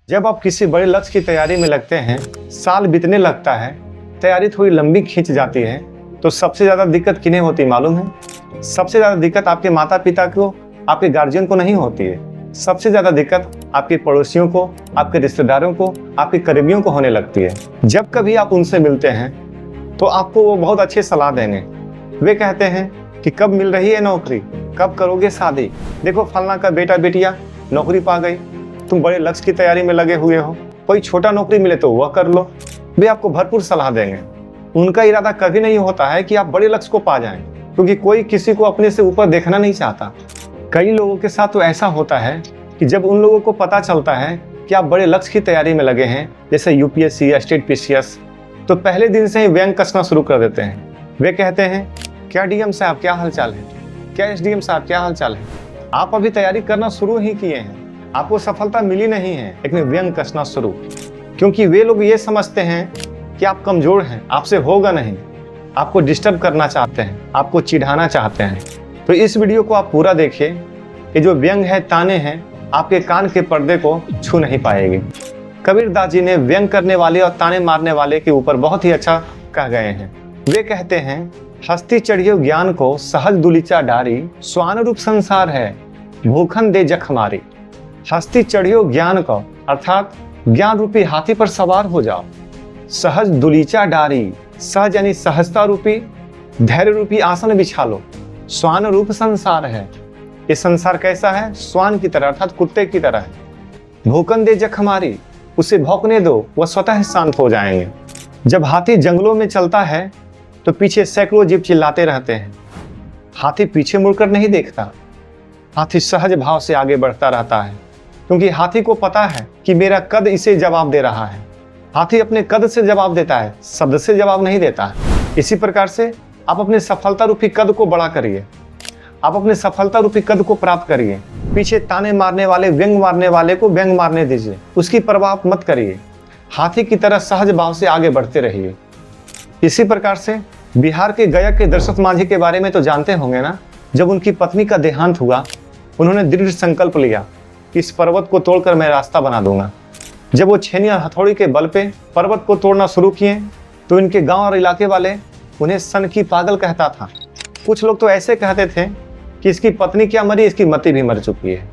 जब आप किसी बड़े लक्ष्य की तैयारी में लगते हैं, साल बीतने लगता है, तैयारी थोड़ी लंबी खींच जाती है, तो सबसे ज़्यादा दिक्कत किन्हें होती है मालूम है? सबसे ज़्यादा दिक्कत आपके माता पिता को, आपके गार्जियन को नहीं होती है। सबसे ज़्यादा दिक्कत आपके पड़ोसियों को, आपके रिश्तेदारों को, आपके करीबियों को होने लगती है। जब कभी आप उनसे मिलते हैं तो आपको वो बहुत अच्छी सलाह देंगे। वे कहते हैं कि कब मिल रही है नौकरी, कब करोगे शादी, देखो फलना का बेटा बेटिया नौकरी पा गई, तुम बड़े लक्ष्य की तैयारी में लगे हुए हो, कोई छोटा नौकरी मिले तो वह कर लो। वे आपको भरपूर सलाह देंगे। उनका इरादा कभी नहीं होता है कि आप बड़े लक्ष्य को पा जाएं, क्योंकि कोई किसी को अपने से ऊपर देखना नहीं चाहता। कई लोगों के साथ तो ऐसा होता है कि जब उन लोगों को पता चलता है कि आप बड़े लक्ष्य की तैयारी में लगे हैं, जैसे यूपीएससी या स्टेट पीसीएस, तो पहले दिन से ही व्यंग कसना शुरू कर देते हैं। वे कहते हैं, क्या डीएम साहब क्या हालचाल है, क्या एसडीएम साहब क्या हालचाल है। आप अभी तैयारी करना शुरू ही किए हैं, आपको सफलता मिली नहीं है, लेकिन व्यंग कसना शुरू, क्योंकि वे लोग ये समझते हैं कि आप कमजोर हैं, आपसे होगा नहीं, आपको डिस्टर्ब करना चाहते हैं, आपको चिढ़ाना चाहते हैं। तो इस वीडियो को आप पूरा देखिए। ये जो व्यंग है, ताने हैं, आपके कान के पर्दे को छू नहीं पाएगी। कबीरदास जी ने व्यंग करने वाले और ताने मारने वाले के ऊपर बहुत ही अच्छा कह गए हैं। वे कहते हैं, हस्ती चढ़ियो ज्ञान को सहज दुलीचा डारी, स्वान रूप संसार है भूखन दे जखमारी। हस्ती चढ़ियो ज्ञान को, अर्थात ज्ञान रूपी हाथी पर सवार हो जाओ। सहज दुलीचा डारी, सहज यानी सहजता रूपी, धैर्य रूपी आसन बिछा लो। स्वान रूप संसार है, ये संसार कैसा है? स्वान की तरह, अर्थात कुत्ते की तरह है। भूखन दे जखमारी, उसे भौंकने दो, वह स्वतः शांत हो जाएंगे। जब हाथी जंगलों में चलता है तो पीछे सैकड़ों जीव चिल्लाते रहते हैं। हाथी पीछे मुड़कर नहीं देखता, हाथी सहज भाव से आगे बढ़ता रहता है, क्योंकि हाथी को पता है कि मेरा कद इसे जवाब दे रहा है। हाथी अपने कद से जवाब देता है, शब्द से जवाब नहीं देता है। इसी प्रकार से आप अपने सफलता रूपी कद को बड़ा करिए, आप अपने सफलता रूपी कद को प्राप्त करिए। पीछे ताने मारने वाले, व्यंग मारने वाले को व्यंग मारने दीजिए, उसकी परवाह मत करिए। हाथी की तरह सहज भाव से आगे बढ़ते रहिए। इसी प्रकार से बिहार के गया के दशरथ मांझी के बारे में तो जानते होंगे ना। जब उनकी पत्नी का देहांत हुआ, उन्होंने दृढ़ संकल्प लिया कि इस पर्वत को तोड़कर मैं रास्ता बना दूंगा। जब वो छेनी और हथौड़ी के बल पे पर्वत को तोड़ना शुरू किए तो इनके गांव और इलाके वाले उन्हें सन की पागल कहता था। कुछ लोग तो ऐसे कहते थे कि इसकी पत्नी क्या मरी, इसकी मति भी मर चुकी है,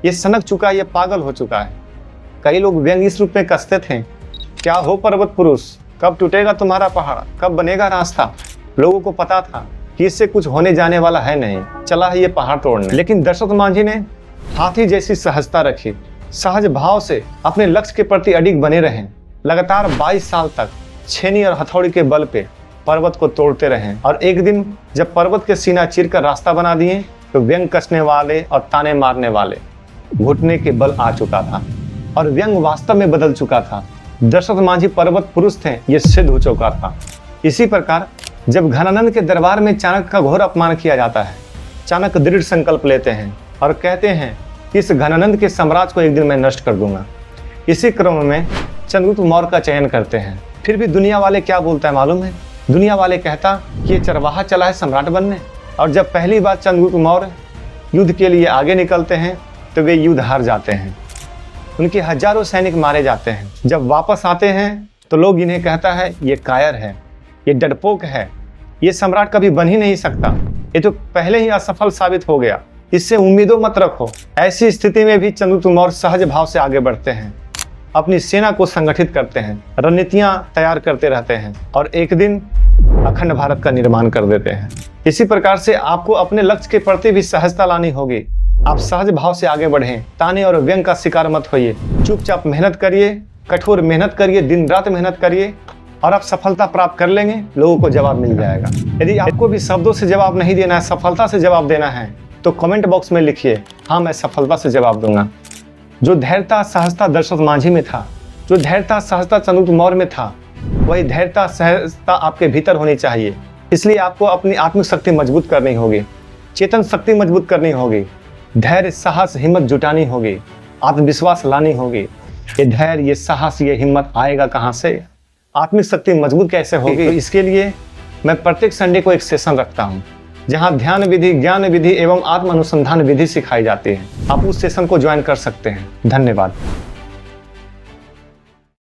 ये सनक चुका है, ये पागल हो चुका है। कई लोग व्यंग इस रूप में कसते थे, क्या हो पर्वत पुरुष, कब टूटेगा तुम्हारा पहाड़, कब बनेगा रास्ता। लोगों को पता था कि इससे कुछ होने जाने वाला है नहीं, चला है ये पहाड़ तोड़ने। लेकिन दशरथ मांझी ने हाथी जैसी सहजता रखी, सहज भाव से अपने लक्ष्य के प्रति अडिग बने रहें। लगातार 22 साल तक छेनी और हथौड़ी के बल पे पर्वत को तोड़ते रहें। और एक दिन जब पर्वत के सीना चीरकर रास्ता बना दिए तो व्यंग कसने वाले और ताने मारने वाले घुटने के बल आ चुका था और व्यंग वास्तव में बदल चुका था। दशरथ मांझी पर्वत पुरुष थे, ये सिद्ध हो चुका था। इसी प्रकार जब घनानंद के दरबार में चाणक्य का घोर अपमान किया जाता है, चाणक्य दृढ़ संकल्प लेते हैं और कहते हैं कि इस घनानंद के साम्राज्य को एक दिन मैं नष्ट कर दूंगा। इसी क्रम में चंद्रगुप्त मौर्य का चयन करते हैं। फिर भी दुनिया वाले क्या बोलता है मालूम है? दुनिया वाले कहता कि ये चरवाहा चला है सम्राट बनने। और जब पहली बार चंद्रगुप्त मौर्य युद्ध के लिए आगे निकलते हैं तो वे युद्ध हार जाते हैं, उनके हजारों सैनिक मारे जाते हैं। जब वापस आते हैं तो लोग इन्हें कहता है ये कायर है, ये डरपोक है, ये सम्राट कभी बन ही नहीं सकता, ये तो पहले ही असफल साबित हो गया, इससे उम्मीदों मत रखो। ऐसी स्थिति में भी चंद्रगुप्त मौर्य सहज भाव से आगे बढ़ते हैं, अपनी सेना को संगठित करते हैं, रणनीतियां तैयार करते रहते हैं और एक दिन अखंड भारत का निर्माण कर देते हैं। इसी प्रकार से आपको अपने लक्ष्य के प्रति भी सहजता लानी होगी। आप सहज भाव से आगे बढ़ें, ताने और व्यंग का शिकार मत होइए। चुपचाप मेहनत करिए, कठोर मेहनत करिए, दिन रात मेहनत करिए और आप सफलता प्राप्त कर लेंगे। लोगों को जवाब मिल जाएगा। यदि आपको भी शब्दों से जवाब नहीं देना है, सफलता से जवाब देना है, तो कमेंट बॉक्स में लिखिए, हाँ मैं सफलता से जवाब दूंगा। जो धैर्यता सहजता दशरथ मांझी में था, जो धैर्यता सहजता चंद्रगुप्त मौर्य में था, वही धैर्यता सहजता आपके भीतर होनी चाहिए। इसलिए आपको अपनी आत्मिक शक्ति मजबूत करनी होगी, चेतन शक्ति मजबूत करनी होगी, धैर्य साहस हिम्मत जुटानी होगी, आत्मविश्वास लानी होगी। ये धैर्य, ये साहस, ये हिम्मत आएगा कहाँ से? आत्मिक शक्ति मजबूत कैसे होगी? तो इसके लिए मैं प्रत्येक संडे को एक सेशन रखता हूँ जहाँ ध्यान विधि, ज्ञान विधि एवं आत्म अनुसंधान विधि सिखाई जाती है। आप उस सेशन को ज्वाइन कर सकते हैं। धन्यवाद।